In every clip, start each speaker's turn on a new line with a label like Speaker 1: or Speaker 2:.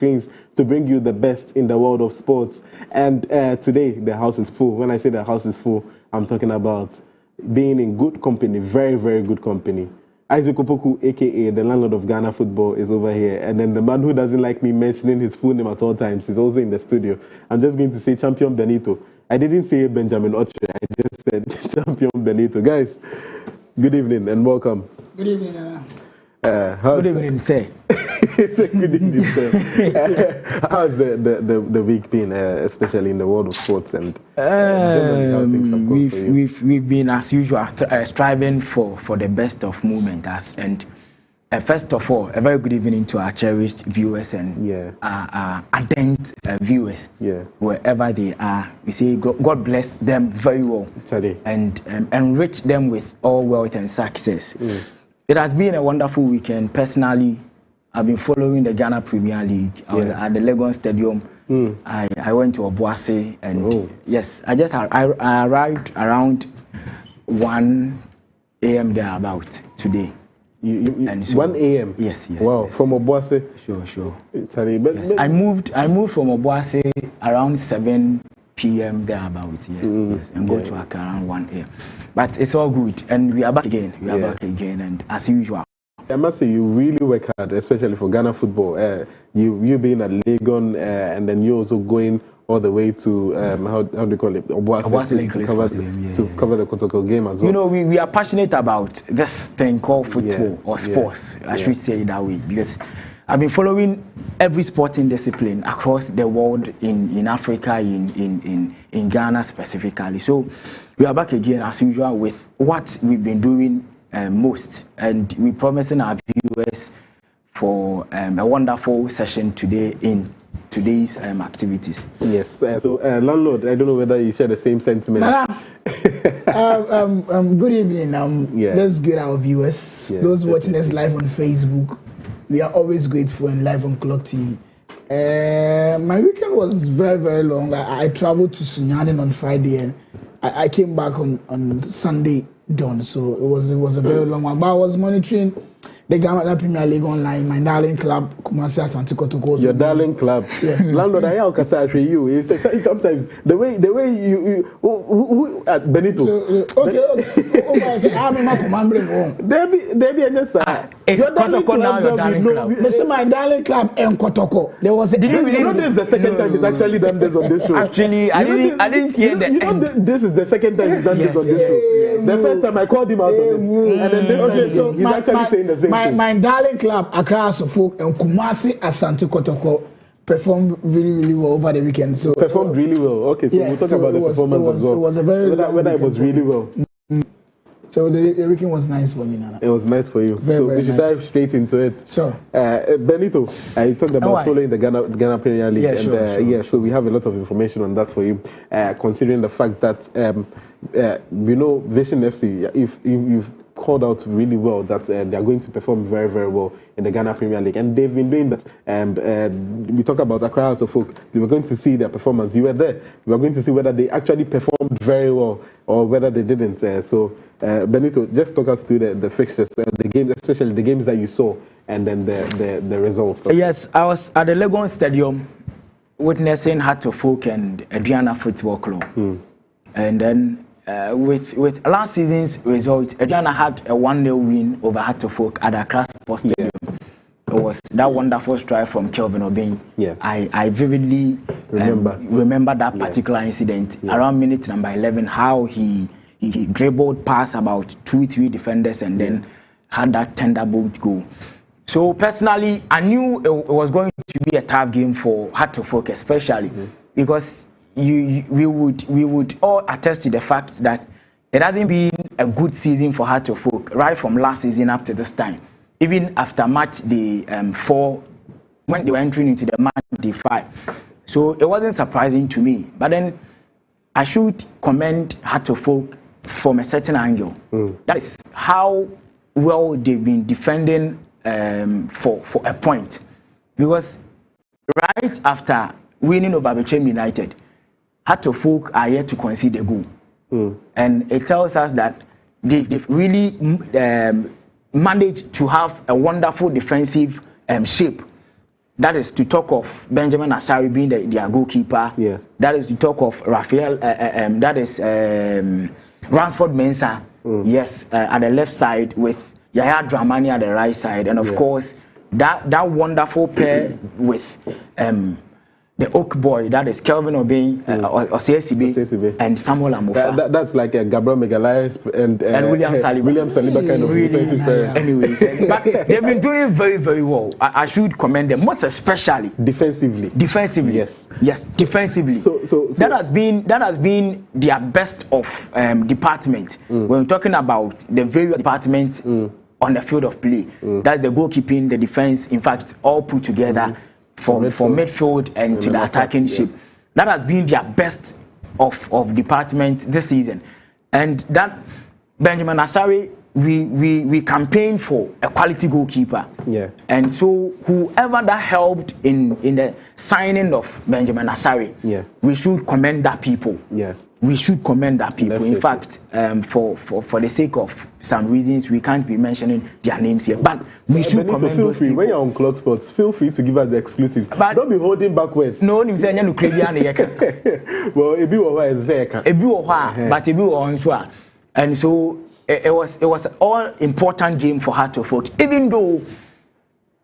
Speaker 1: screens to bring you the best in the world of sports. And today, the house is full. When I say the house is full, I'm talking about being in good company, very, very good company. Isaac Opoku, a.k.a. the landlord of Ghana football, is over here. And then the man who doesn't like me mentioning his full name at all times is also in the studio. I'm just going to say Champion Benito. I didn't say Benjamin Oche. I just said Champion Benito. Guys, good evening and welcome.
Speaker 2: Good evening,
Speaker 1: Good
Speaker 2: evening, sir.
Speaker 1: Good evening, sir. How's the week been, especially in the world of sports and
Speaker 2: we've been as usual striving for the best of movement and first of all, a very good evening to our cherished viewers and our ardent viewers, wherever they are. We say God bless them very well and enrich them with all wealth and success. It has been a wonderful weekend. Personally, I've been following the Ghana Premier League. I was at the Legon Stadium. I went to Obuasi and yes, I arrived around 1 a.m. there about today.
Speaker 1: And so, 1 a.m.
Speaker 2: Yes.
Speaker 1: Wow, yes. From Obuasi.
Speaker 2: Sure. Yes. I moved from Obuasi around 7 p.m. there about yes, and go to Accra around 1 a.m. But it's all good, and we are back again. Back again, and as usual.
Speaker 1: I must say, you really work hard, especially for Ghana football. You being at Legon, and then you also going all the way to how do you call it? Obuasi to cover the Kotoko game as well.
Speaker 2: You know, we are passionate about this thing called football or sports. I should say it that way because I've been following every sporting discipline across the world in Africa, in Ghana specifically. So we are back again as usual with what we've been doing most, and we're promising our viewers for a wonderful session today in today's activities.
Speaker 1: Yes. So landlord, I don't know whether you share the same sentiment.
Speaker 3: Good evening. Let's greet our viewers. Those watching us live on Facebook. We are always grateful and live on Clock TV. My weekend was very, very long. I traveled to Sunyani on Friday and I came back on Sunday dawn. So it was a very long one. But I was monitoring the Ghana Premier League online, my darling club, Kumasi Asante Kotoko.
Speaker 1: Your darling club. Landlord, I have to you. Sometimes the way you Benito.
Speaker 2: It's Kotoko now your darling club.
Speaker 3: This is my darling club and Kotoko. There was a.
Speaker 1: Did you know this is the second time he's actually done this on this show?
Speaker 2: Actually, I didn't hear the end.
Speaker 1: This is the second time he's done this on this show. The first time I called him out on it, and then this time he's actually saying the same.
Speaker 3: My darling club, Accra Folk and Kumasi Asante Kotoko, performed really, really well over the weekend. So
Speaker 1: performed really well. Okay, so we'll talk about the performance as well.
Speaker 3: It was a very
Speaker 1: whether it was really well.
Speaker 3: So the weekend was nice for me, Nana.
Speaker 1: It was nice for you.
Speaker 3: Very,
Speaker 1: we should dive straight into it.
Speaker 3: Sure.
Speaker 1: Benito, you talked about following the Ghana Premier League.
Speaker 3: Sure.
Speaker 1: So we have a lot of information on that for you, considering the fact that Vision FC, if you've called out really well that they are going to perform very, very well in the Ghana Premier League, and they've been doing that. We talk about Accra House of Folk. We were going to see their performance. You were there. We were going to see whether they actually performed very well or whether they didn't. So Benito, just talk us through the fixtures, the games, especially the games that you saw, and then the results.
Speaker 2: Yes, I was at the Legon Stadium witnessing Heart of Folk and Adriana Football Club, and then. With last season's result, Adriana had a 1-0 win over Heart of Folk at Accra Sports Stadium. It was that wonderful strike from Kelvin Obeng. I vividly remember that particular incident around minute number 11. How he dribbled past about 2-3 defenders and then had that thunderbolt goal. So personally, I knew it was going to be a tough game for Heart of Folk, especially because. We would all attest to the fact that it hasn't been a good season for Heart of Folk right from last season up to this time. Even after match day 4, when they were entering into the match day 5. So it wasn't surprising to me. But then I should commend Heart of Folk from a certain angle. That is how well they've been defending for a point. Because right after winning over Bechem United, Heart of Folk are yet to concede a goal. And it tells us that they've really managed to have a wonderful defensive shape. that is to talk of Benjamin Asari being their goalkeeper.
Speaker 1: Yeah.
Speaker 2: That is to talk of Raphael. That is Ransford Mensah. Yes, at the left side with Yaya Dramani at the right side, and of course that wonderful pair with the Oak Boy, that is Kelvin Obey, Osei and Samuel Amofa.
Speaker 1: That's like a Gabriel Magalhaes and
Speaker 2: William Saliba.
Speaker 1: William Saliba kind of defensive player.
Speaker 2: Anyways, but they've been doing very, very well. I should commend them, most especially
Speaker 1: defensively.
Speaker 2: Defensively, yes, defensively. So that has been their best of department. When we're talking about the various departments on the field of play, that's the goalkeeping, the defense, in fact, all put together. For midfield and to the attacking shape. That has been their best of department this season. And that Benjamin Asari, we campaigned for a quality goalkeeper. Yeah. And so whoever that helped in the signing of Benjamin Asari, we should commend that people. Yeah. We should commend that people. Definitely. In fact, for the sake of some reasons, we can't be mentioning their names here. But we should commend those people.
Speaker 1: When you're on Clogsports, feel free to give us the exclusives. But don't be holding back words.
Speaker 2: No, I'm saying you crazy and you can.
Speaker 1: Well, it be what is there.
Speaker 2: But it be on. And so it was an all important game for Heart of Folk. Even though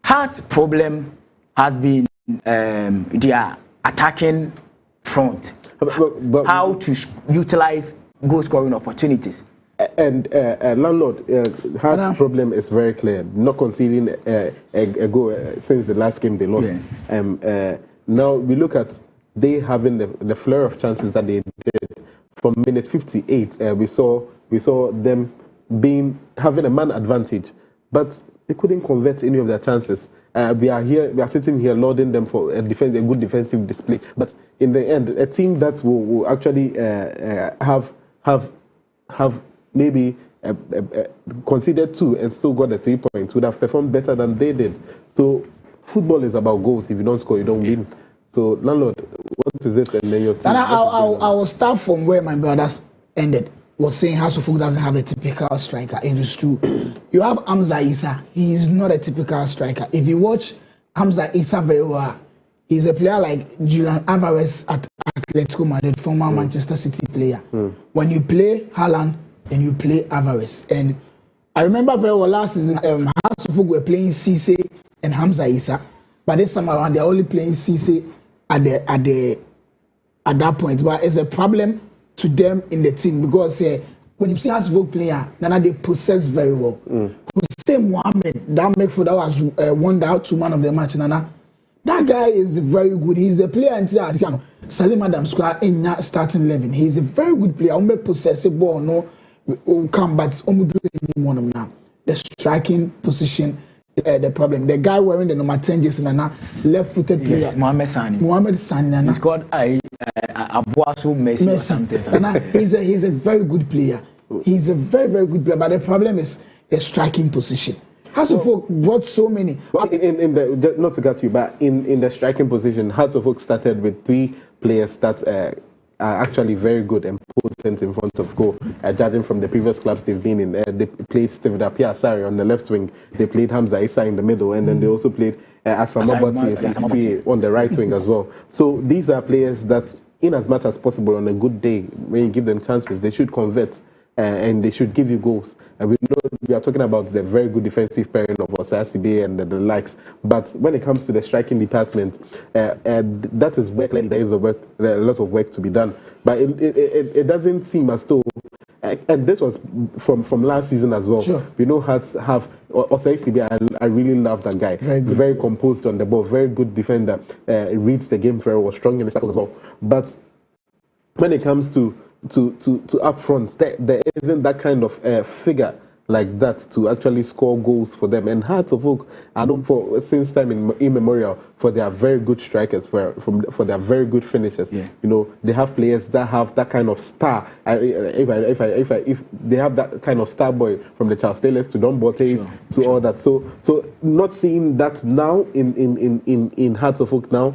Speaker 2: Heart's problem has been their attacking front. But how to utilize goal scoring opportunities.
Speaker 1: And Landlord, Heart's problem is very clear. Not conceding a goal since the last game they lost. Yeah. Now we look at they having the flare of chances that they did. From minute 58, we saw them having a man advantage, but they couldn't convert any of their chances. We are sitting here lauding them for a good defensive display. But in the end, a team that will actually have maybe conceded 2 and still got the 3 points would have performed better than they did. So football is about goals. If you don't score, you don't win. So Landlord, what is it? And then your team.
Speaker 3: I will start from where my brothers ended. Was saying House of Folk doesn't have a typical striker. It is true. You have Hamza Issa. He is not a typical striker. If you watch Hamza Issa very well, he's a player like Julian Alvarez at Atletico Madrid, former Manchester City player. When you play Haaland, then you play Alvarez. And I remember very well last season, House of Folk were playing Cisse and Hamza Issa, but this time around they're only playing Cisse at that point. But it's a problem to them in the team because when you see us vote player, Nana they possess very well. Hussein Mohammed, that midfielder that was won the out man of the match, Nana. That guy is very good. He's a player until Salim Adams squad in starting 11. He's a very good player. Only possessive ball, no come, but only doing one of them now. The striking position. The problem. The guy wearing the number 10 jersey, left-footed player.
Speaker 2: Yes, Mohamed Sani. Nana. He's called Abuasu Messi or something.
Speaker 3: He's a very good player. He's a very, very good player. But the problem is the striking position. Hearts of Folk brought so many.
Speaker 1: Well, not to get you, but in the striking position, Hearts of Folk started with 3 players that are actually very good and potent in front of goal. Judging from the previous clubs they've been in, they played Steven Apia Asari on the left wing, they played Hamza Issa in the middle, and then they also played Asamobati on the right wing as well. So these are players that, in as much as possible on a good day, when you give them chances, they should convert and they should give you goals. And we know we are talking about the very good defensive pairing of Osasibe and the likes. But when it comes to the striking department, that is where clearly there is a lot of work to be done. But it doesn't seem as though, and this was from last season as well. Sure. We know Hearts have Osasibe. I really love that guy. Very composed on the ball, very good defender. Reads the game very well, strong in the tackles as well. But when it comes to up front, there isn't that kind of figure like that to actually score goals for them. And Hearts of Oak are known for, since time immemorial, for their very good strikers, for their very good finishers. Yeah. You know, they have players that have that kind of star. If they have that kind of star boy, from the Charles Taylors to Don Botes to all that. So not seeing that now in Hearts of Oak now.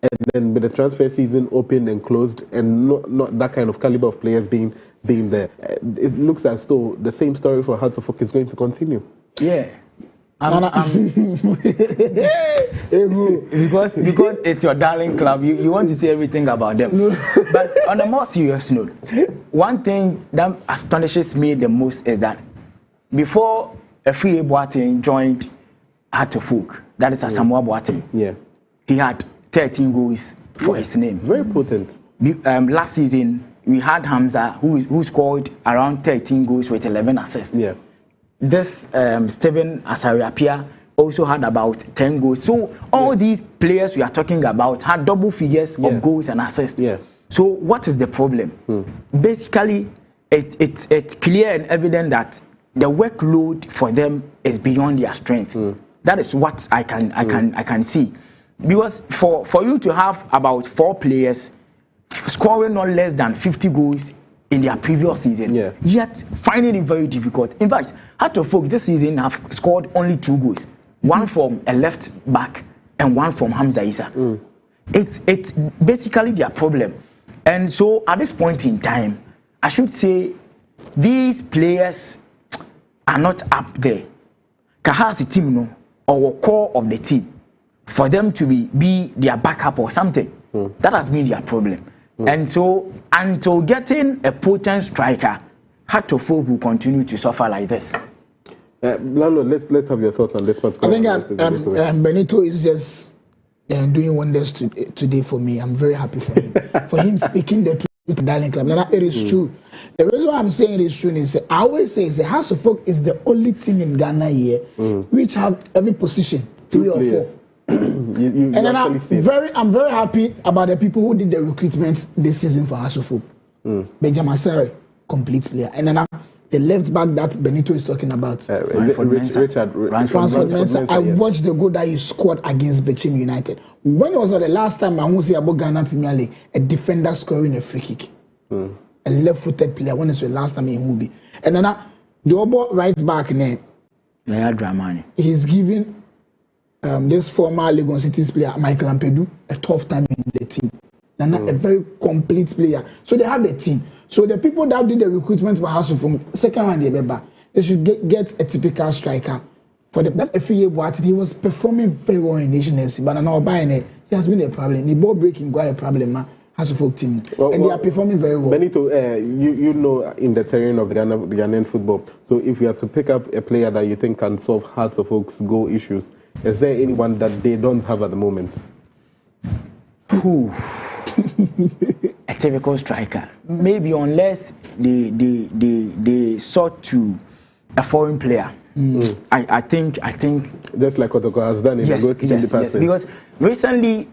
Speaker 1: And then with the transfer season open and closed, and not that kind of caliber of players being there, it looks as though the same story for Hearts of Oak is going to continue.
Speaker 2: Yeah, Because it's your darling club, you want to say everything about them. But on a more serious note, one thing that astonishes me the most is that before Efriye Boateng joined Heart of Folk, that is Asamoah Boateng, he had 13 goals for his name.
Speaker 1: Very potent.
Speaker 2: Last season, we had Hamza, who scored around 13 goals with 11 assists.
Speaker 1: Yeah.
Speaker 2: This Steven Asariapia also had about 10 goals. So all these players we are talking about had double figures of goals and assists.
Speaker 1: Yeah.
Speaker 2: So what is the problem? Basically, it's clear and evident that the workload for them is beyond their strength. That is what I can see. Because for you to have about 4 players scoring not less than 50 goals in their previous season, yet finding it very difficult. In fact, Heart of Folk this season have scored only 2 goals. One from a left back and one from Hamza Issa. It's basically their problem. And so at this point in time, I should say these players are not up there. Kahasi team no, or core of the team, for them to be their backup or something. That has been their problem. And so until getting a potent striker, Heart of Folk will continue to suffer like this.
Speaker 1: Lalo, let's have your thoughts on this particular.
Speaker 3: I think Benito is just doing wonders today for me. I'm very happy for him. For him speaking the truth to Darling Club. Now, it is true. The reason why I'm saying it is true is I always say the House of Folk is the only team in Ghana here which have every position 3 or 4. And then I'm very happy about the people who did the recruitment this season for House of Folk. Benjamin Sere, complete player. And then the left back that Benito is talking about,
Speaker 1: Ransford
Speaker 3: Mensah. I watched the goal that he scored against Bechim United. When was the last time I see about Ghana Premier League a defender scoring a free kick? A left-footed player. When is the last time in Hubi? And then the other right back name, he's giving this former Legon Cities player Michael Ampedu a tough time in the team. They're not a very complete player. So they have a team. So the people that did the recruitment for House of Folk, second round they should get a typical striker. For the best Efriye Boateng, he was performing very well in Nation FC, but now buying it, he has been a problem. The ball breaking got a problem, House of Folk team, and they are performing very well.
Speaker 1: Benito, you know in the terrain of the Ghanaian football. So if you had to pick up a player that you think can solve Hearts of Folk's goal issues, is there anyone that they don't have at the moment?
Speaker 2: Who? A typical striker. Maybe unless they sort to a foreign player. I think
Speaker 1: just like Kotoko has done in the goalkeeping department. Yes,
Speaker 2: because recently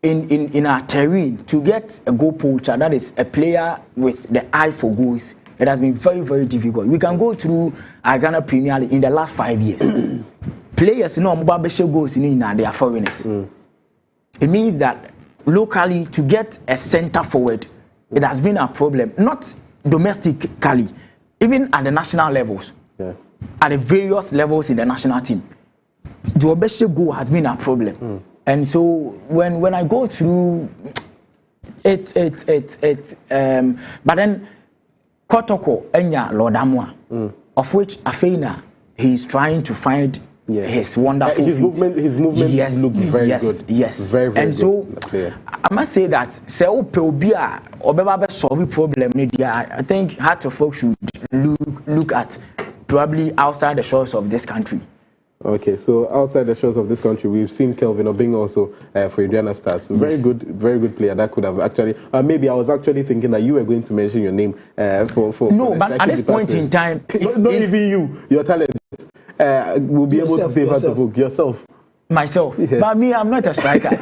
Speaker 2: in our terrain to get a goal poacher, that is a player with the eye for goals, it has been very, very difficult. We can go through our Ghana Premier League in the last 5 years. Players goals they are foreigners. It means that locally to get a center forward, it has been a problem, not domestically, even at the national levels, at the various levels in the national team. The Obeshe goal has been a problem. And so when I go through it, but then Kotoko Enya Lordamwa, of which Afena, he's trying to find his wonderful
Speaker 1: his movement looked very good.
Speaker 2: Yes.
Speaker 1: Very, very
Speaker 2: and so I must say that problem, I think Heart of Folk should look at probably outside the shores of this country.
Speaker 1: Okay, so outside the shores of this country, we've seen Kelvin Obing also for Adriana Stars. Very good player that could have actually. Maybe I was actually thinking that you were going to mention your name for.
Speaker 2: No, but at this point in time,
Speaker 1: not even you, your talent. Will be able to save Heart of Folk yourself.
Speaker 2: Myself, but me, I'm not a striker.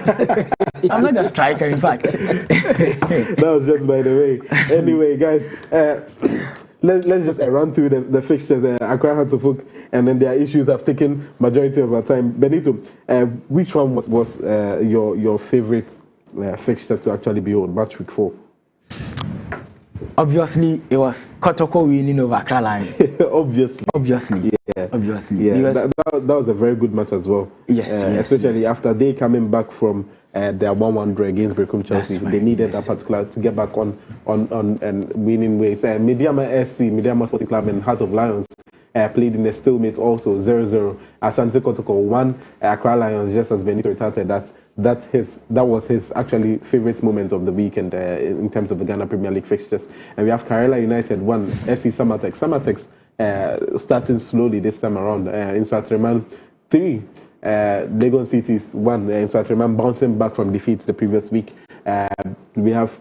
Speaker 2: I'm not a striker, in fact.
Speaker 1: That was just by the way. Anyway, guys, let's just run through the fixtures. Accra Heart of Folk, and then their issues have taken majority of our time. Benito, which one was your favorite fixture to actually be on match week 4?
Speaker 2: Obviously, it was Kotoko winning over Accra Lions. Obviously. Yeah.
Speaker 1: That was a very good match as well.
Speaker 2: Yes,
Speaker 1: especially after they coming back from their 1-1 draw against Brecum Chelsea. Right. They needed that particular to get back on and winning ways. Mediama SC, Mediama Sporting Club, and Heart of Lions played in a stalemate also 0-0. Asante Kotoko won. Accra Lions, just as Benito retorted, that was his actually favorite moment of the weekend in terms of the Ghana Premier League fixtures. And we have Karela United 1, FC Samatex. Samatex starting slowly this time around. In Swatreman 3, Legon Cities 1. In Swatreman bouncing back from defeats the previous week. We have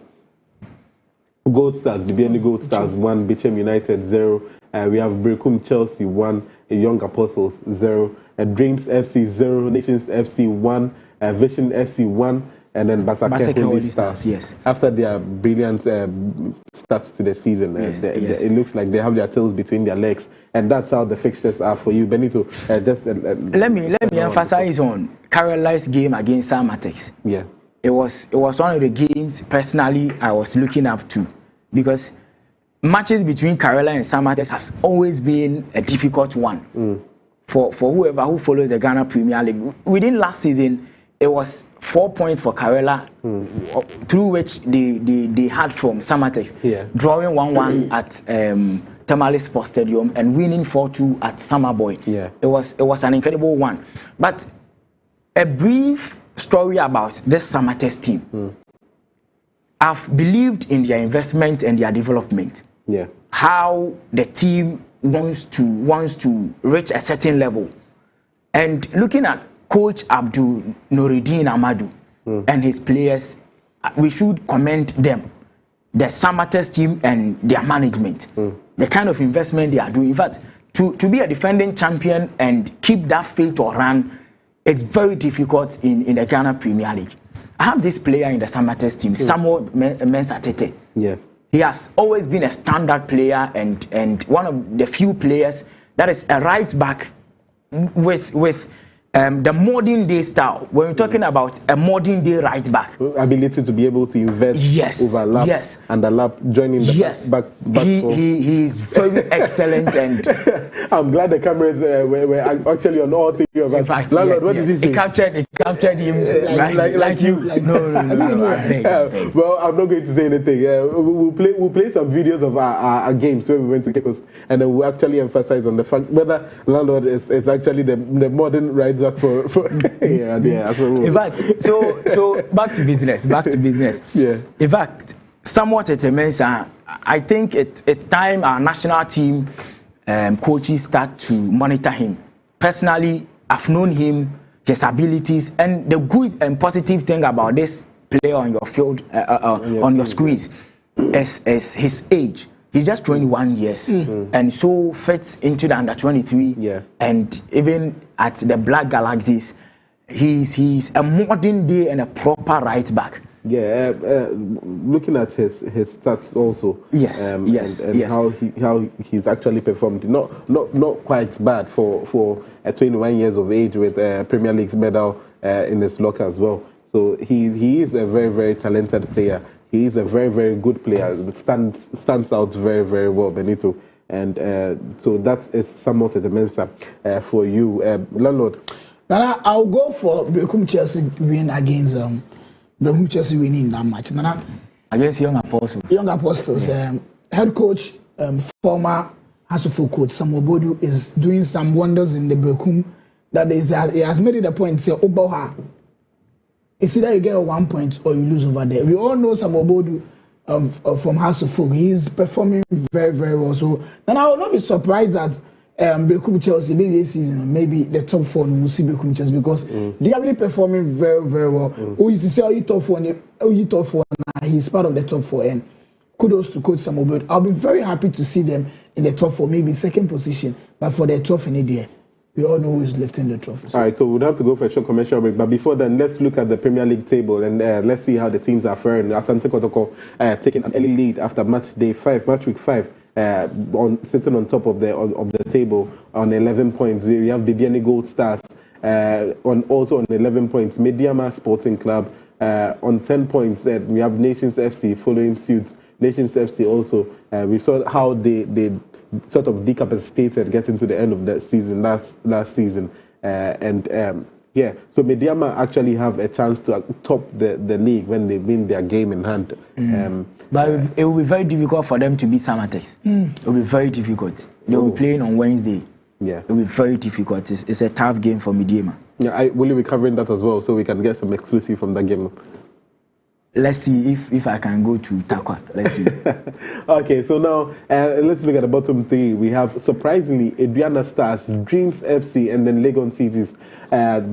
Speaker 1: Gold Stars, the BND Gold Stars 1, Bichem United 0. We have Brekum Chelsea 1, Young Apostles 0, Dreams FC 0, Nations FC 1, Vision FC 1, and then Basake Holy Stars.
Speaker 2: Yes.
Speaker 1: After their brilliant starts to the season, it looks like they have their tails between their legs, and that's how the fixtures are for you, Benito.
Speaker 2: Let me emphasize on Caroline's game against Samatex.
Speaker 1: Yeah,
Speaker 2: it was one of the games personally I was looking up to, because matches between Caroline and Samatex has always been a difficult one for whoever who follows the Ghana Premier League. Within last season, it was 4 points for Caroline, through which they had from Samatex, drawing 1-1 at Tamale Sports Stadium and winning 4-2 at Summerboy.
Speaker 1: Yeah.
Speaker 2: It was an incredible one. But a brief story about this Samatex team. I've believed in their investment and their development.
Speaker 1: Yeah.
Speaker 2: How the team wants to reach a certain level. And looking at Coach Abdul Noureddin Amadou and his players, we should commend them, the Samatex team and their management, the kind of investment they are doing. In fact, to be a defending champion and keep that faith or run, it's very difficult in the Ghana Premier League. I have this player in the Samatex team, Samuel Mensah-Tete.
Speaker 1: Yeah.
Speaker 2: He has always been a standard player and one of the few players that is a right back with the modern day style. When we're talking about a modern day right back,
Speaker 1: ability to be able to invest, overlap, underlap, joining the back.
Speaker 2: He is very excellent, and
Speaker 1: I'm glad the cameras were actually on all three of us.
Speaker 2: In fact,
Speaker 1: Landlord, what did he say?
Speaker 2: It captured him like you. No.
Speaker 1: Well, I'm not going to say anything. We'll play some videos of our games when we went to Cape, and then we'll actually emphasize on the fact whether Landlord is actually the modern right back for
Speaker 2: in fact, so back to business.
Speaker 1: Yeah.
Speaker 2: In fact, somewhat at Mensah, I think it's time our national team coaches start to monitor him. Personally, I've known him, his abilities, and the good and positive thing about this player on your field, on your screens, is his age. He's just 21 years and so fits into the under 23.
Speaker 1: Yeah.
Speaker 2: And even at the Black Galaxies, he's a modern day and a proper right back.
Speaker 1: Yeah, looking at his stats also.
Speaker 2: Yes,
Speaker 1: and how he's actually performed. Not quite bad for 21 years of age with a Premier League medal in his locker as well. So he is a very, very talented player. He is a very, very good player. Stands out very, very well, Benito. And so that is somewhat as a Mensah for you, Landlord.
Speaker 3: Nana, I'll go for Brekum Chelsea win against Brekum Chelsea winning that match. Nana,
Speaker 2: against Young Apostles.
Speaker 3: Young Apostles. Head coach, former Hasufo coach Samuel Bodu is doing some wonders in the Brekum. That is, he has made it a point. Say, Oboha. It's either you get 1 point or you lose over there. We all know Samuel Bodu from House of Folk. He's performing very, very well. So then I will not be surprised that Brekum Chelsea, maybe this season, maybe the top four will see Brekum Chelsea because they are really performing very, very well. Who is to say, you top four? He's part of the top four. And kudos to Coach Samuel Bodu. I'll be very happy to see them in the top four, maybe second position, but for their trophy in the we all know who is lifting the trophy.
Speaker 1: All right, so we'll have to go for a short commercial break. But before then, let's look at the Premier League table and let's see how the teams are faring. Asante Kotoko taking an early lead after match week 5, sitting on top of the table on 11 points. We have Bibiani Gold Stars also on 11 points. Mediama Sporting Club on 10 points. We have Nations FC following suit. Nations FC also. We saw how they sort of decapacitated getting to the end of that season last season, and Yeah, so Mediama actually have a chance to top the league when they win their game in hand.
Speaker 2: But it will be very difficult for them to beat Samatex. It will be very difficult. They will be playing on Wednesday.
Speaker 1: Yeah,
Speaker 2: it will be very difficult. It's a tough game for Mediama.
Speaker 1: Yeah, I will be covering that as well, so we can get some exclusive from that game.
Speaker 2: Let's see if I can go to Takwa. Let's see.
Speaker 1: Okay, so now let's look at the bottom three. We have, surprisingly, Adriana Stars, Dreams FC, and then Legon Cities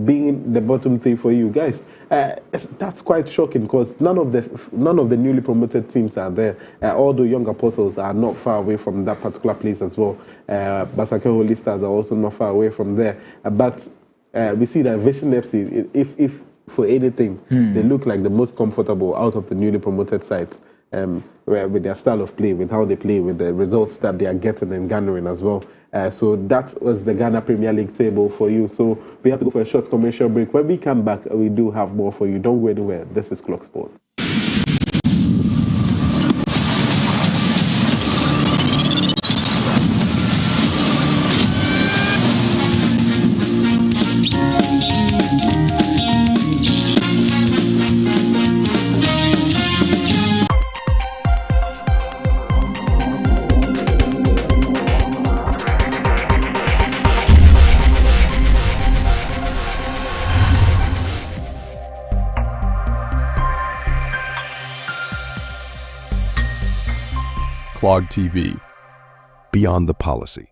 Speaker 1: being the bottom three for you guys. That's quite shocking because none of the newly promoted teams are there. All the young apostles are not far away from that particular place as well. Basake Holy Stars are also not far away from there. But we see that Vision FC, if for anything, they look like the most comfortable out of the newly promoted sides, with their style of play, with how they play, with the results that they are getting and garnering as well. So that was the Ghana Premier League table for you. So we have to go for a short commercial break. When we come back, we do have more for you. Don't go anywhere. This is Clogsports.
Speaker 4: Clog TV, Beyond the Policy.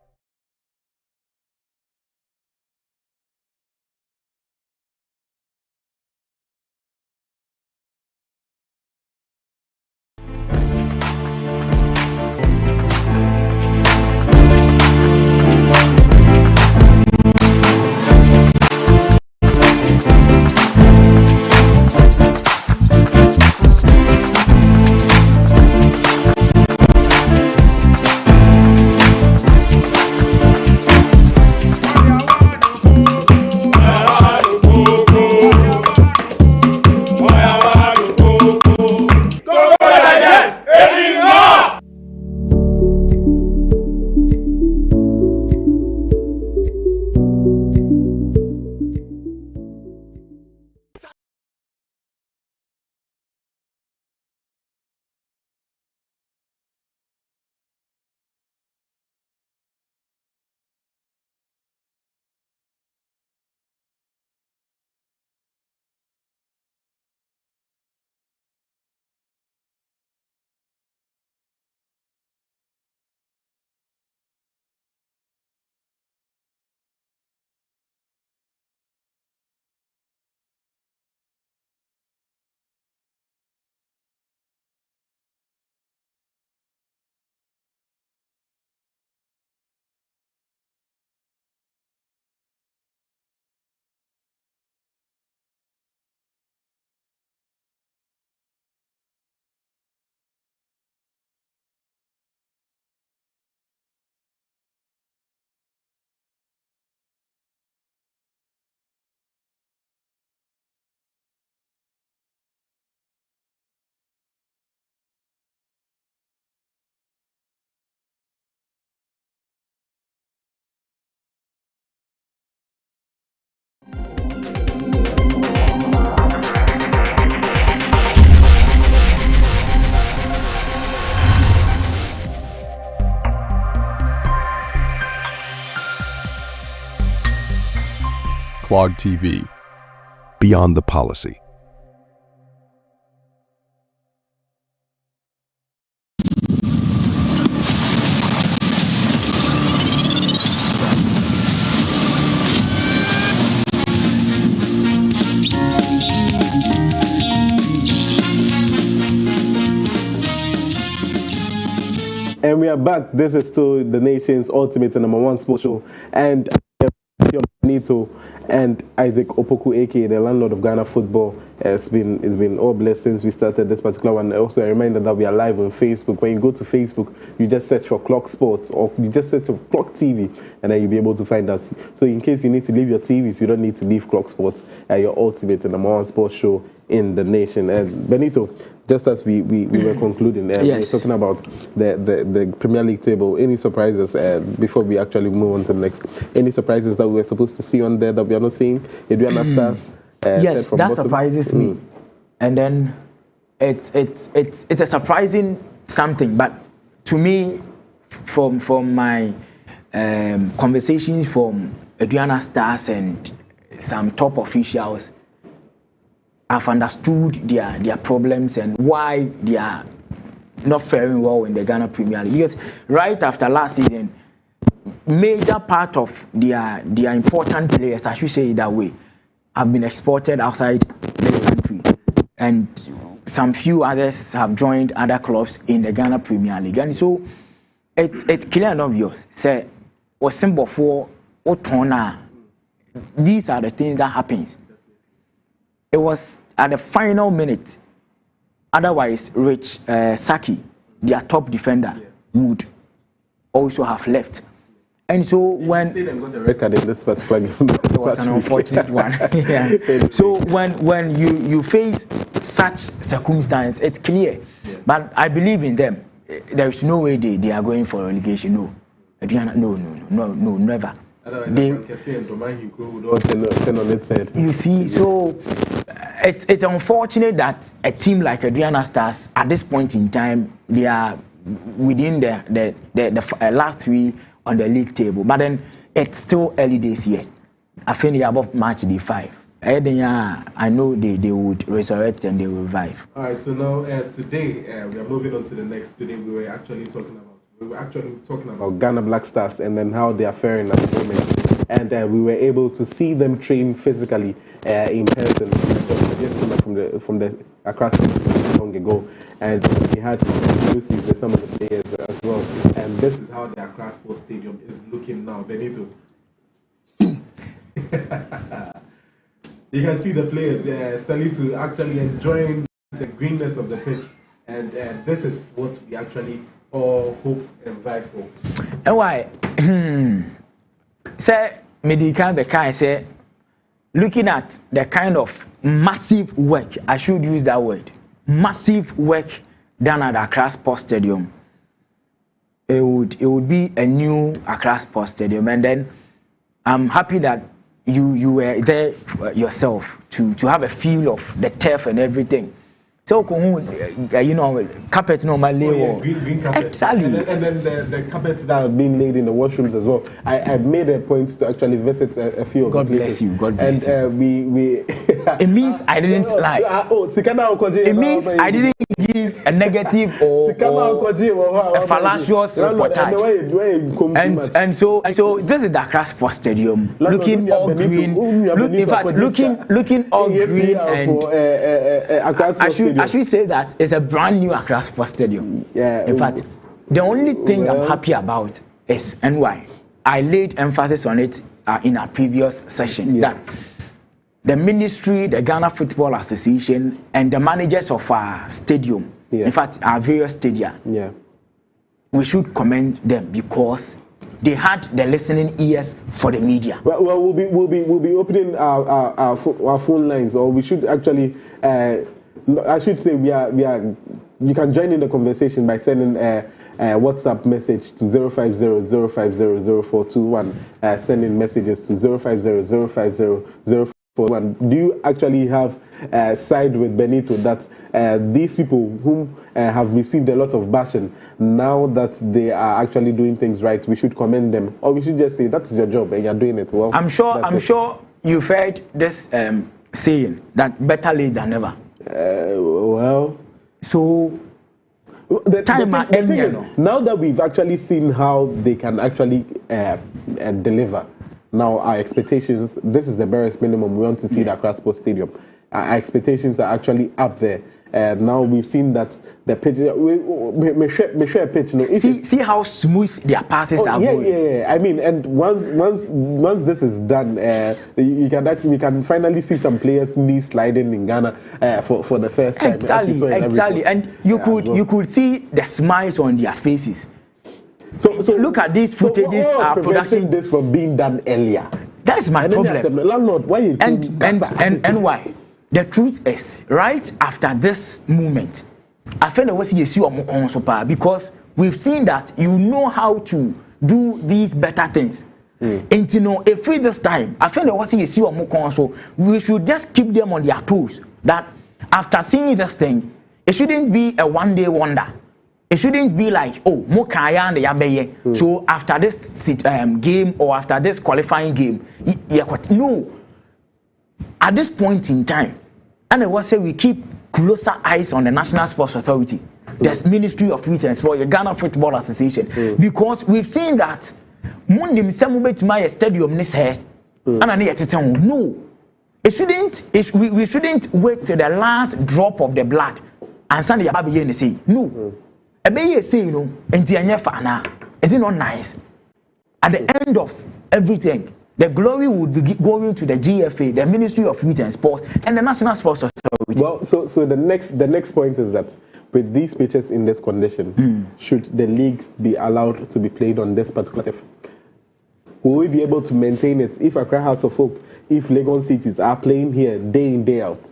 Speaker 4: Clog TV, Beyond the Policy.
Speaker 1: And we are back. This is still the nation's ultimate and #1 sports show. And Nito and Isaac Opoku, aka the landlord of Ghana football. It's been all blessed since we started this particular one. Also, a reminder that we are live on Facebook. When you go to Facebook, you just search for Clogsports or you just search for Clog TV, and then you'll be able to find us. So in case you need to leave your TVs, you don't need to leave Clogsports. Your ultimate and #1 sports show in the nation. Benito, just as we were concluding, we were talking about the Premier League table. Any surprises before we actually move on to the next? Any surprises that we were supposed to see on there that we are not seeing? Adriana Stars.
Speaker 2: Yes, that surprises me. And then it's a surprising something. But to me, from my conversations from Adriana Stars and some top officials, I've understood their problems and why they are not faring well in the Ghana Premier League. Because right after last season, major part of their important players, I should say it that way, have been exported outside this country, and some few others have joined other clubs in the Ghana Premier League. And so it's clear and obvious. Say, was symbol for Otona. These are the things that happens. It was at the final minute. Otherwise, Rich Saki, their top defender, would also have left. And so when
Speaker 1: Stadium got a red card in this particular game,
Speaker 2: it was an unfortunate one. Yeah. So when you face such circumstance, it's clear. Yeah. But I believe in them. There is no way they are going for relegation. No, no, never. You see, so it's unfortunate that a team like Adriana Stars at this point in time, they are within the last three on the league table, but then it's still early days yet. I think they are above match day 5. I know they would resurrect and they will revive.
Speaker 1: All right, so now today we are moving on to the next. Today we were actually talking about Ghana Black Stars and then how they are faring at the moment, and we were able to see them train physically in person. From the Accra long ago, and we had some exclusives with some of the players as well. And this is how the Accra Sports Stadium is looking now. Benito, you can see the players, Salisu actually enjoying the greenness of the pitch, and this is what we actually all hope and vibe for.
Speaker 2: And why? Say, Medica, the guy say, looking at the kind of massive work, I should use that word, massive work done at Accra Sports Stadium, it would be a new Accra Sports Stadium. And then I'm happy that you were there yourself to have a feel of the turf and everything. So, carpet normally.
Speaker 1: Green carpet.
Speaker 2: Exactly.
Speaker 1: And then the carpets that are being laid in the washrooms as well. I made a point to actually visit a few of
Speaker 2: God
Speaker 1: the places.
Speaker 2: God bless you.
Speaker 1: And we
Speaker 2: it means I didn't lie. It means I didn't give a negative or a fallacious reportage. And so this is the Accra Sports Stadium, looking all green. In fact, looking all green and I should say that it's a brand new Accra Sports Stadium.
Speaker 1: Yeah.
Speaker 2: In fact, the only thing I'm happy about is, and why I laid emphasis on it in our previous sessions, that the ministry, the Ghana Football Association, and the managers of our stadium, in fact, our various stadia, we should commend them because they had the listening ears for the media.
Speaker 1: Well, we'll be opening our phone lines, or we should actually. I should say we are. You can join in the conversation by sending a WhatsApp message to 050-050-0421. Sending messages to 050-050-0421. Do you actually have side with Benito that these people whom have received a lot of bashing, now that they are actually doing things right, we should commend them, or we should just say that's your job and you're doing it well?
Speaker 2: I'm sure you've heard this saying that better late than never.
Speaker 1: Well,
Speaker 2: so
Speaker 1: the thing is, now that we've actually seen how they can actually deliver, now our expectations, this is the barest minimum. We want to see the Accra Sports Stadium. Our expectations are actually up there. Now we've seen that the pitch. We share pitch. No,
Speaker 2: see how smooth their passes are going.
Speaker 1: Yeah. I mean, and once this is done, we can finally see some players knee sliding in Ghana for the first time.
Speaker 2: Exactly, and you could see the smiles on their faces. So look at these footages.
Speaker 1: What was preventing this from being done earlier?
Speaker 2: That is my problem.
Speaker 1: Landlord, why you
Speaker 2: and why? the truth is, right after this movement, I feel that you see because we've seen that you know how to do these better things. And you know, if we this time, I feel that you see we should just keep them on their toes. That after seeing this thing, it shouldn't be a one-day wonder. It shouldn't be like, oh, so after this game or after this qualifying game, no. At this point in time, and I was say we keep closer eyes on the National Sports Authority, the Ministry of Youth and Sport, the Ghana Football Association, because we've seen that Mundim Samubet my stadium this hair, and I need to tell you, no. It shouldn't. We shouldn't wait till the last drop of the blood and send the baby and say no. A baby say you know, and the is it not nice? At the end of everything, the glory would be going to the GFA, the Ministry of Youth and Sport, and the National Sports Authority.
Speaker 1: Well, so the next point is that with these pitches in this condition, should the leagues be allowed to be played on this particular turf? Will we be able to maintain it if Accra Hearts of Oak, if Lagos cities are playing here day in, day out,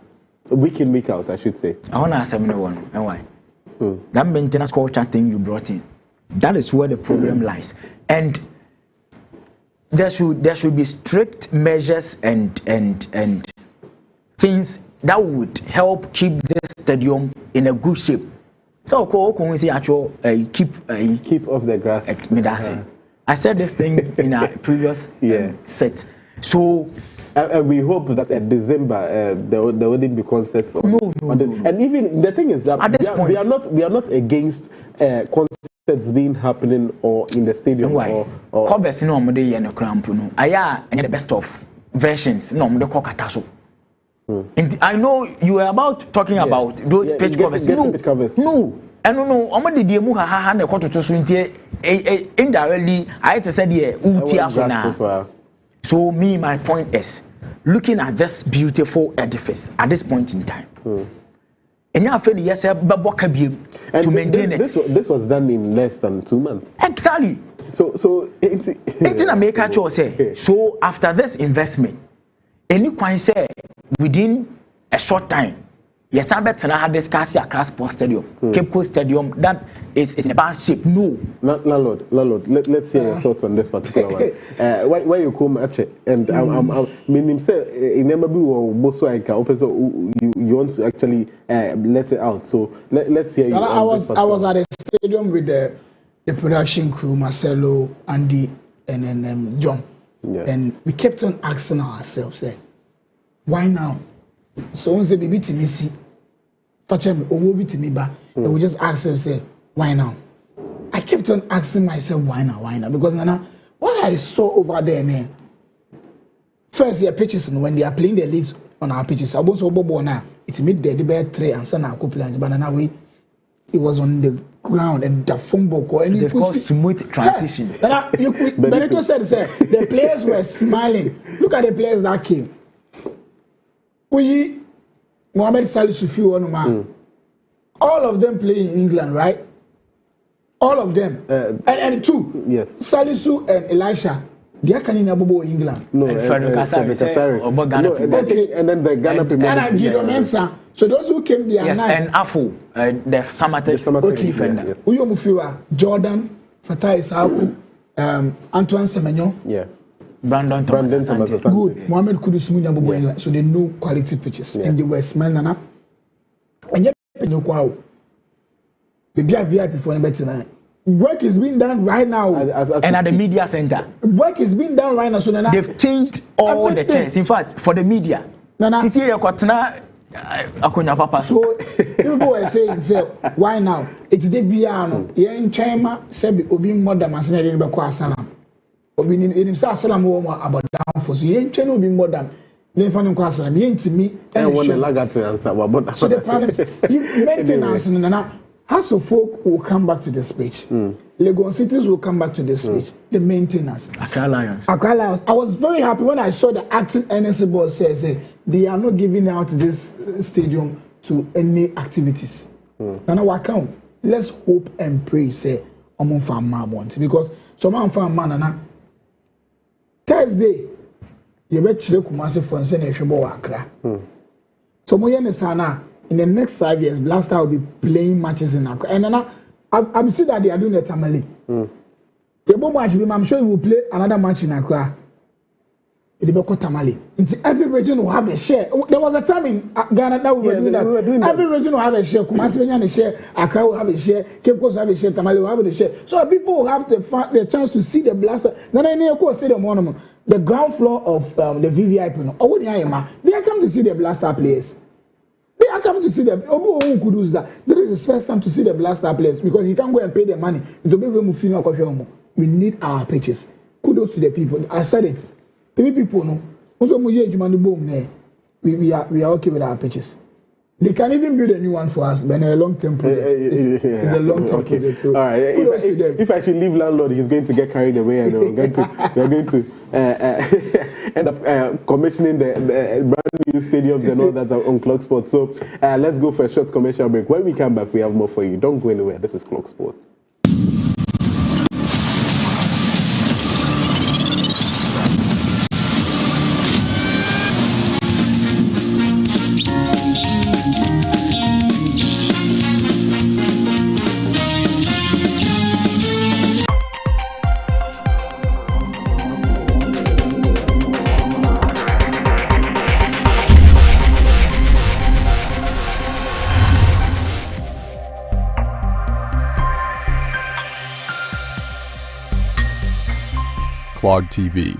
Speaker 1: week in, week out, I should say?
Speaker 2: I want to ask everyone, and why? That maintenance culture thing you brought in, that is where the problem lies. And there should be strict measures and things that would help keep this stadium in a good shape. So we see actual
Speaker 1: keep off the grass.
Speaker 2: I said this thing in a previous set. So
Speaker 1: and we hope that at December there wouldn't be concerts.
Speaker 2: No.
Speaker 1: And even the thing is that
Speaker 2: at this point,
Speaker 1: we are not against concerts being happening or in the stadium.
Speaker 2: Why? Covers no more dey no cramp no. Aya the best of versions no more dey kokataso. And I know you were about talking about those page covers. No. And no, omade die mu ha na ekototo so ntie indirectly I had to say the uti aso na. So my point is, looking at this beautiful edifice at this point in time, and you feel yes, to maintain it.
Speaker 1: This was done in less than 2 months.
Speaker 2: Exactly.
Speaker 1: So it's
Speaker 2: a make a choice. So after this investment, any coin say within a short time, yes, I bet I had this Clogsports Stadium, Cape Coast Stadium, that is in a bad shape. No.
Speaker 1: Landlord, let's hear your thoughts on this particular one. Why you come at it? And I'm say in Nemabi or Boso, you want to actually let it out. So let's hear you.
Speaker 3: I was at a stadium with the production crew, Marcelo, Andy, and then John. Yeah. And we kept on asking ourselves, why now? So we say, "Baby, to me see, fachem owo bi to me ba." And we just ask them, say, "Why now?" I kept on asking myself, "Why now?" Because Nana, what I saw over there, first their pitches when they are playing their leagues on our pitches. I was so bobo now. It made the debate three and sana ko play, but now it was on the ground and the phone book or anything.
Speaker 2: It's called smooth transition.
Speaker 3: Benito said, the players were smiling. Look at the players that came. Mohamed Salisu few on man. All of them play in England, right? All of them. And two.
Speaker 1: Yes.
Speaker 3: Salisu and Elisha. They are coming in England.
Speaker 1: No,
Speaker 2: and Kasari.
Speaker 3: Okay.
Speaker 1: And then the Ghana Premier League.
Speaker 3: And Gideon Mensah. So those who came there.
Speaker 2: Yes, and Afu, the Samatex defender.
Speaker 1: Yes.
Speaker 3: Uyomufiwa, Jordan, Fatai Isaku, Antoine Semenyo.
Speaker 1: Yeah.
Speaker 2: Brandon Thomas.
Speaker 3: Good. Mohamed Kudus Munyabo England. So they know quality pitches. And they were smelling Nana. And yet, no wow. The VIP for the tonight. Work is being done right now.
Speaker 2: And at the media center.
Speaker 3: Work is being done right now. So Nana,
Speaker 2: they've changed all the chairs. In fact, for the media.
Speaker 3: Nana.
Speaker 2: So
Speaker 3: people were saying, why now? It's the piano. You're in China, Sebi Obi Moda Masina de Bakwa Salam. Obi in Salam about down for so you ain't China Obi Moda. Then find Kwasalam, you ain't to me.
Speaker 1: And one lagat answer.
Speaker 3: So the problem is maintenance Nana. House of Folk will come back to the speech. Lagos cities will come back to the speech. The maintenance.
Speaker 2: Accra Lions.
Speaker 3: I was very happy when I saw the acting NSA boss say they are not giving out this stadium to any activities. And now come. Let's hope and pray. Say, I'm farm want because some farm man Thursday. You bet Kumasi for saying if you Accra. So Moyenesana, in the next 5 years, Blaster will be playing matches in Accra. And then I'm seeing that they are doing the Tamale. I'm sure he will play another match in Accra. Tamale. Every region will have a share. There was a time in Ghana that we were doing that. Every region will have a share. Kumasi will have a share. Accra will have a share. Cape Coast will have a share. Tamale will have a share. So people will have the chance to see the Blaster. Then I need to see the ground floor of the VVIP. They are coming to see the Blaster players. They are coming to see them. Obu could do that. This is his first time to see the Blaster players because he can't go and pay the money. We need our pitches. Kudos to the people. I said it. 3 people no. Also, we are okay with our pitches. They can even build a new one for us, but a long-term project. It's a long-term project. So
Speaker 1: all right. If I should leave landlord, he's going to get carried away, and we're going to end up commissioning the brand new stadiums and all that on Clogsports. So let's go for a short commercial break. When we come back, we have more for you. Don't go anywhere. This is Clogsports.
Speaker 4: Clog TV.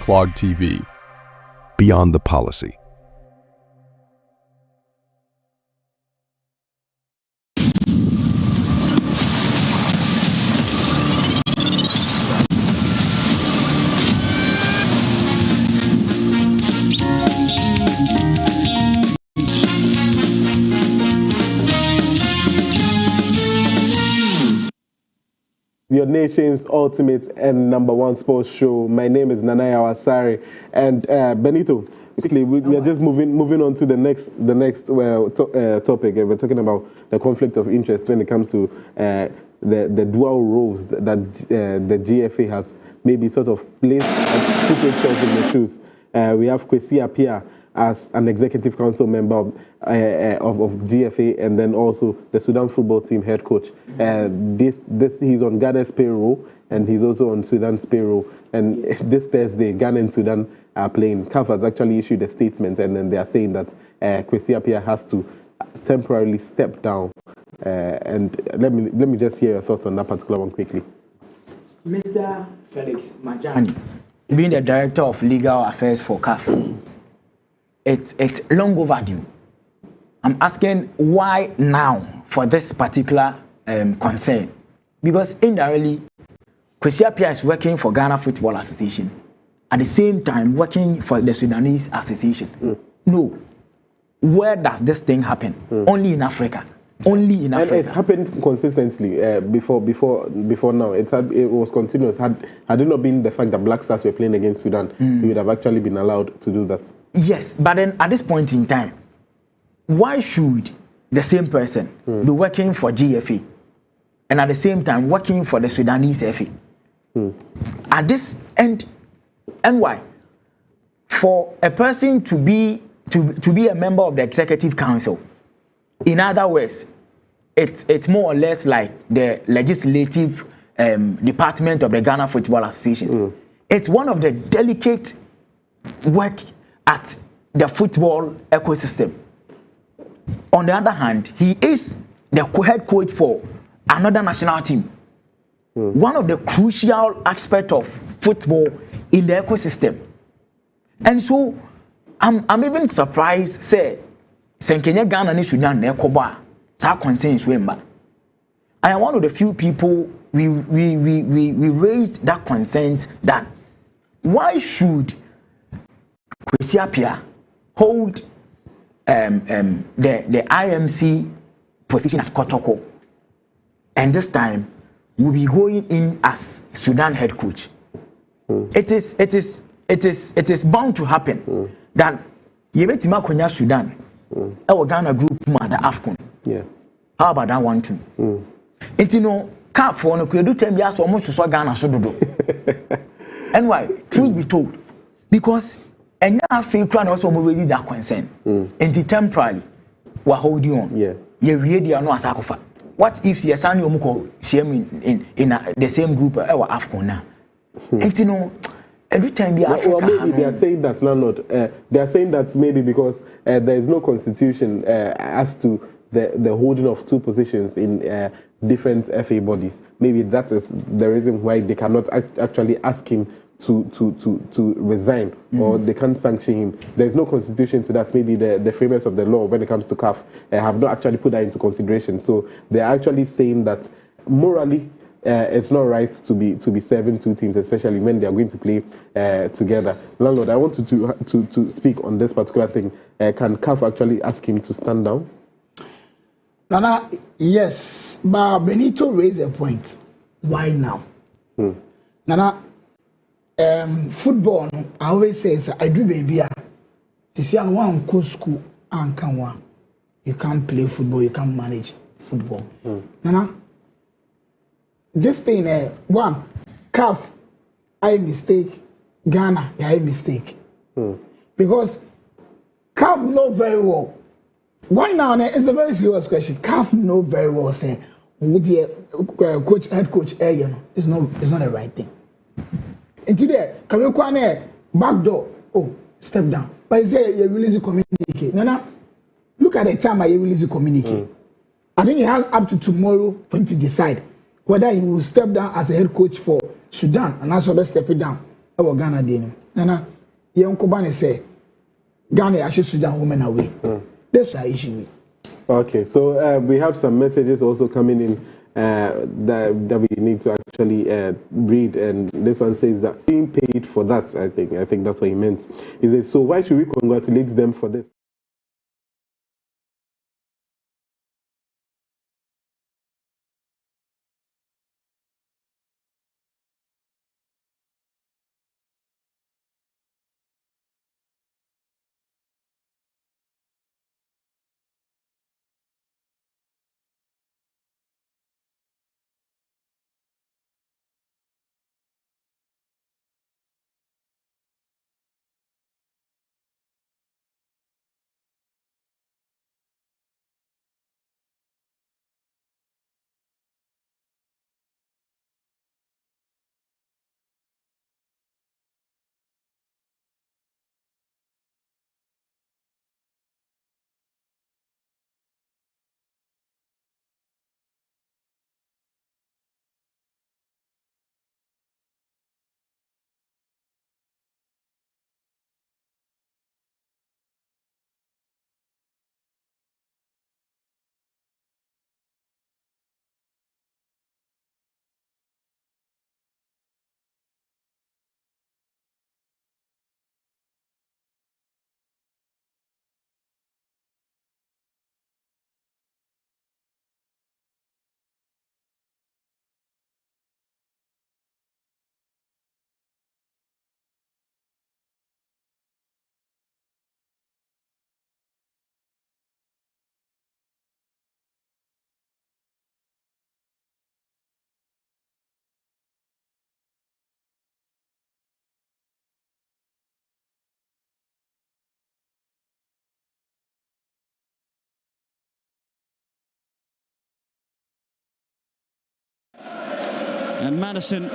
Speaker 4: Clog TV. Beyond the policy.
Speaker 1: Your nation's ultimate and #1 sports show. My name is Nanaya Wasari, and Benito. Quickly, we are just moving on to the next topic. We're talking about the conflict of interest when it comes to the dual roles that the GFA has maybe sort of placed and put itself in the shoes. We have Kwesi Appiah as an executive council member of GFA, and then also the Sudan football team head coach. He's on Ghana's payroll, and he's also on Sudan's payroll. And this Thursday, Ghana and Sudan are playing. CAF has actually issued a statement, and then they are saying that Kwesi Appiah has to temporarily step down. And let me just hear your thoughts on that particular one quickly.
Speaker 2: Mr. Felix Majani, being the Director of Legal Affairs for CAF, it's long overdue. I'm asking why now for this particular concern? Because indirectly, Kwesi Appiah is working for Ghana Football Association, at the same time working for the Sudanese Association. No. Where does this thing happen? Only in Africa. Only in Africa.
Speaker 1: And it's happened consistently before now. It was continuous. Had it not been the fact that Black Stars were playing against Sudan, we would have actually been allowed to do that.
Speaker 2: Yes, but then at this point in time, why should the same person be working for GFA and at the same time working for the Sudanese FA? At this end, and why? For a person to be a member of the Executive Council, in other words, it's more or less like the legislative department of the Ghana Football Association. It's one of the delicate work at the football ecosystem. On the other hand, he is the head coach for another national team. One of the crucial aspects of football in the ecosystem. And so, I'm even surprised, say, Kenya, Ghana, and Sudan, Nekoba, sa concerns wemba. I am one of the few people we raised that concerns that why should Kwesi Appiah hold the IMC position at Kotoko, and this time will be going in as Sudan head coach? It is bound to happen that Yebetima Konya Sudan, our Ghana group at the AFCON.
Speaker 1: Yeah.
Speaker 2: How about that one too? And you know, CAF for no could do 10 years or much to Ghana so do. And why? Truth be told, because and now feel crown also raising that concern. And temporarily we're holding on.
Speaker 1: Yeah.
Speaker 2: You really are not a sacrifice. What if you sign your muko shame in the same group our AFCON now? And you know, every time the Africa,
Speaker 1: well, maybe they are saying that landlord. They are saying that maybe because there is no constitution as to the holding of two positions in different FA bodies. Maybe that is the reason why they cannot actually ask him to resign, or they can't sanction him. There is no constitution to that. Maybe the framers of the law when it comes to CAF have not actually put that into consideration. So they are actually saying that morally, it's not right to be serving two teams, especially when they are going to play together. Landlord, I want to speak on this particular thing. Can CAF actually ask him to stand down?
Speaker 3: Nana, yes, but Benito raised a point. Why now? Nana, football, I always say, I do baby. See, I'm one cool school and can one. You can't play football, you can't manage football. Nana, this thing, one, CAF, I mistake, Ghana, I mistake. Because CAF know very well. Why now? It's a very serious question. CAF know very well saying, would the head coach, it's not the right thing. And today, can you go back door? Oh, step down. But you say you release the communique. Nana, look at the time I release the communique. I think he has up to tomorrow for him to decide whether he will step down as a head coach for Sudan and also step it down. Our Ghana did. Nana, young Kobane say, Ghana actually Sudan women away. That's our issue.
Speaker 1: Okay, so we have some messages also coming in that we need to actually read, and this one says that being paid for that, I think that's what he meant. He says, so why should we congratulate them for this?
Speaker 5: And Madison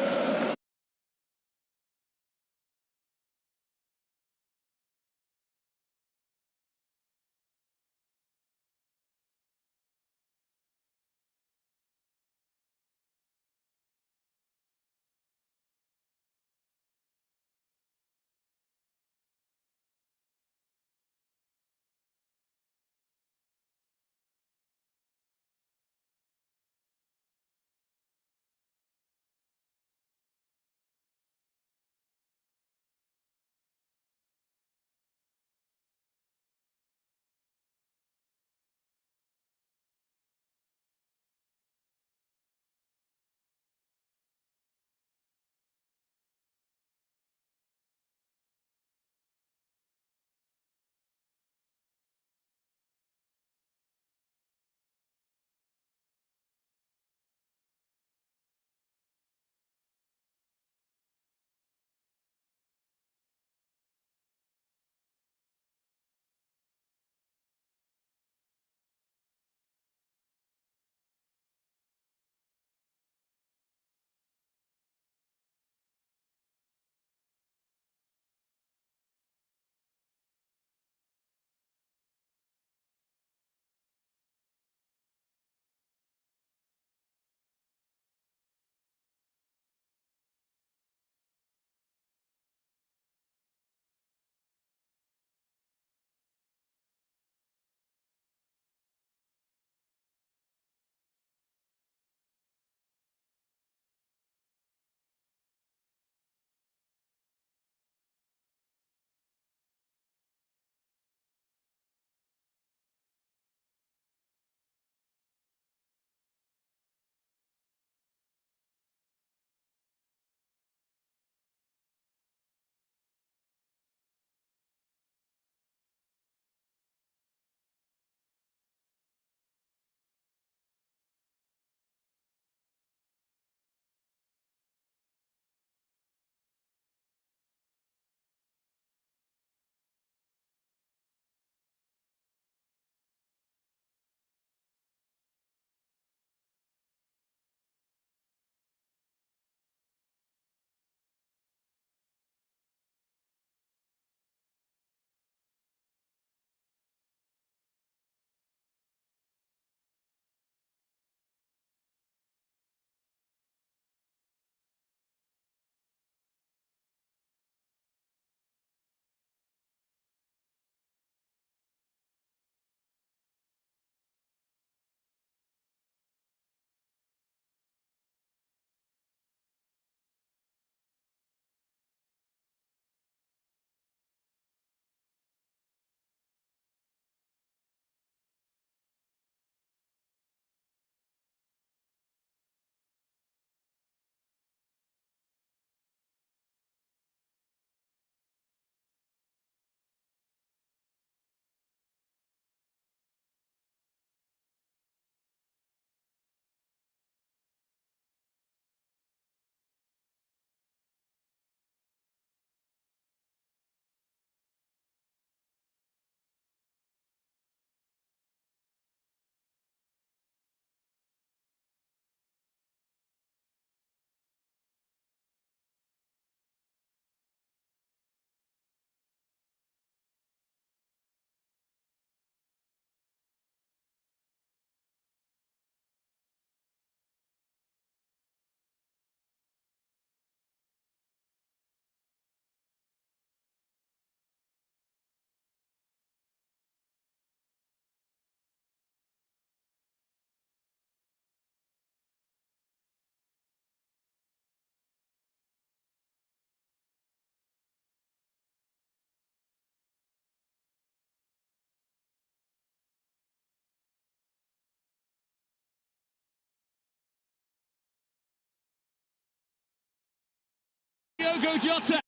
Speaker 5: Diogo Jota.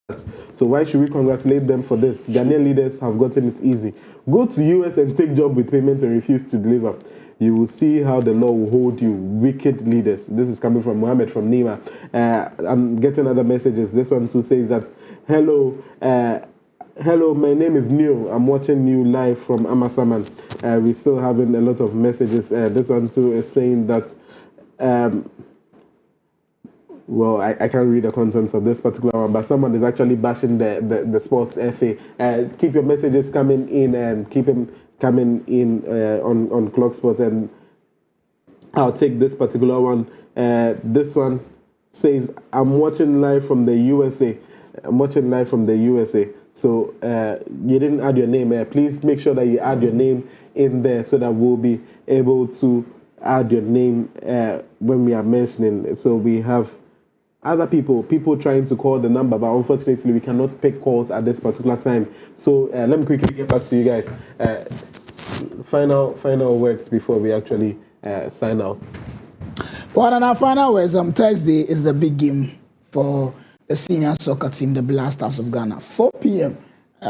Speaker 1: So why should we congratulate them for this? Ghanaian leaders have gotten it easy. Go to US and take job with payment and refuse to deliver. You will see how the law will hold you, wicked leaders. This is coming from Mohammed from Nima. I'm getting other messages. This one too says that, hello, my name is Neil. I'm watching you live from Amasaman. We're still having a lot of messages. This one too is saying that, well, I can't read the contents of this particular one, but someone is actually bashing the sports FA. Keep your messages coming in and keep them coming in on Clogsports, and I'll take this particular one. This one says, I'm watching live from the USA. So you didn't add your name. Please make sure that you add your name in there so that we'll be able to add your name when we are mentioning. So we have other people trying to call the number, but unfortunately we cannot pick calls at this particular time. So let me quickly get back to you guys. Final words before we actually sign out.
Speaker 3: Well, and our final words, Thursday is the big game for the senior soccer team, the Blasters of Ghana. 4 p.m.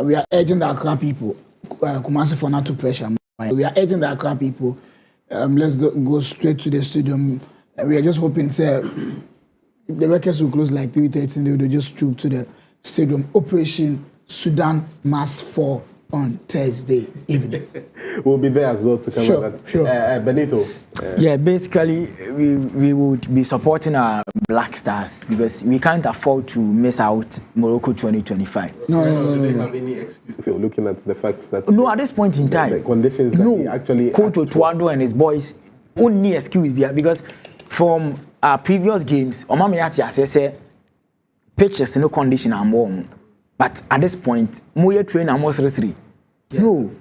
Speaker 3: We are urging the Accra people, Kumasi for not to pressure. We are urging the Accra people, let's go straight to the stadium. We are just hoping, say, if the workers will close like 3:30, they will just troop to the stadium. Operation Sudan Mass 4 on Thursday evening.
Speaker 1: We'll be there as well to cover that.
Speaker 3: Sure.
Speaker 1: Benito.
Speaker 2: Yeah, basically, we would be supporting our Black Stars because we can't afford to miss out Morocco 2025.
Speaker 1: No. Do they have any excuse if you're looking at the facts that...
Speaker 2: No, at this point in time.
Speaker 1: The conditions that he actually...
Speaker 2: Coach Otuado and his boys only excuse because from our previous games, Omamiati said pitches no condition are more. But at this point, Moye train and more 3.
Speaker 1: Yeah. No,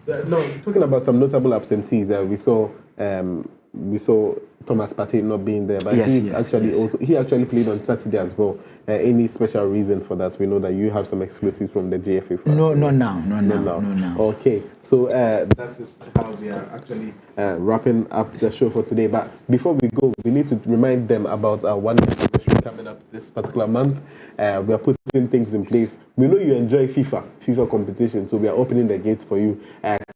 Speaker 1: talking about some notable absentees, we saw Thomas Partey not being there, but he actually played on Saturday as well. Any special reason for that? We know that you have some exclusives from the JFA.
Speaker 2: No, now.
Speaker 1: Okay, so that is how we are actually wrapping up the show for today. But before we go, we need to remind them about our 1 year anniversary coming up this particular month. We are putting things in place. We know you enjoy FIFA competition, so we are opening the gates for you.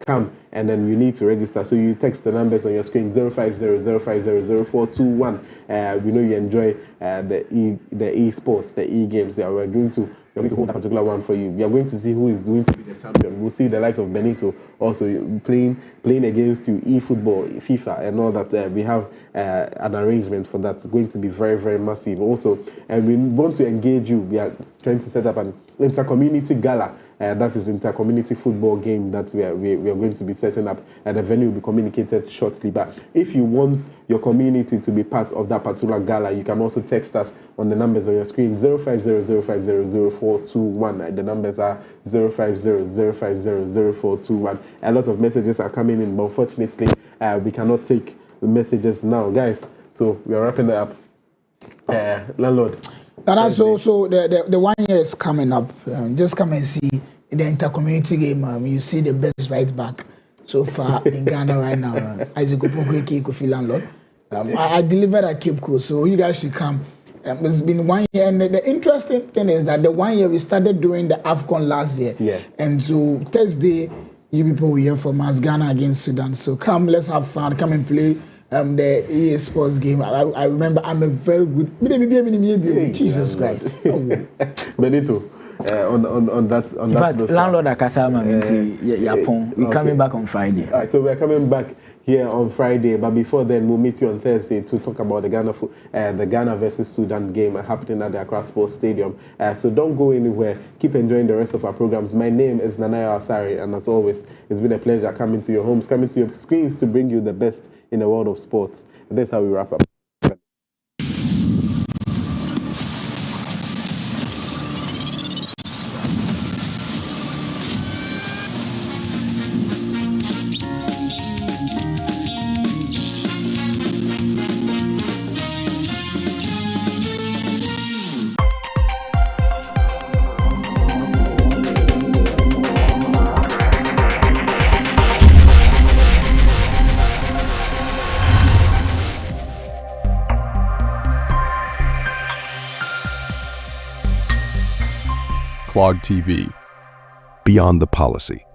Speaker 1: Come, and then you need to register. So you text the numbers on your screen 050-050-0421. We know you enjoy the e-sports, the e-games. Yeah, we're going to hold a particular one for you. We are going to see who is going to be the champion. We'll see the likes of Benito also playing against you, e-football, FIFA, and all that. We have an arrangement for that. It's going to be very, very massive. Also, and we want to engage you. We are trying to set up an inter-community gala. That is inter-community football game that we are going to be setting up, and the venue will be communicated shortly. But if you want your community to be part of that particular gala, you can also text us on the numbers on your screen 050-050-0421. The numbers are 050-050-0421. A lot of messages are coming in, but unfortunately, we cannot take the messages now, guys. So we are wrapping it up. Landlord.
Speaker 3: And also, the 1 year is coming up. Just come and see the inter-community game. You see the best right back so far in Ghana right now. Isaac Opoku, Kofi Landlord. I delivered at Cape Coast, so you guys should come. It's been 1 year, and the interesting thing is that the 1 year we started doing the AFCON last year.
Speaker 1: Yeah.
Speaker 3: And so Thursday, you people will hear from us, Ghana against Sudan. So come, let's have fun. Come and play the EA Sports game. I remember I'm a very good... Jesus Christ.
Speaker 1: Benito, on that...
Speaker 2: In fact, landlord Akasama, we're coming back on Friday.
Speaker 1: All right, so we're coming back here on Friday, but before then, we'll meet you on Thursday to talk about the Ghana versus Sudan game happening at the Clogsports Stadium. So don't go anywhere. Keep enjoying the rest of our programs. My name is Nanaya Asari, and as always, it's been a pleasure coming to your homes, coming to your screens to bring you the best in the world of sports. And that's how we wrap up.
Speaker 4: Clog TV, Beyond the Policy.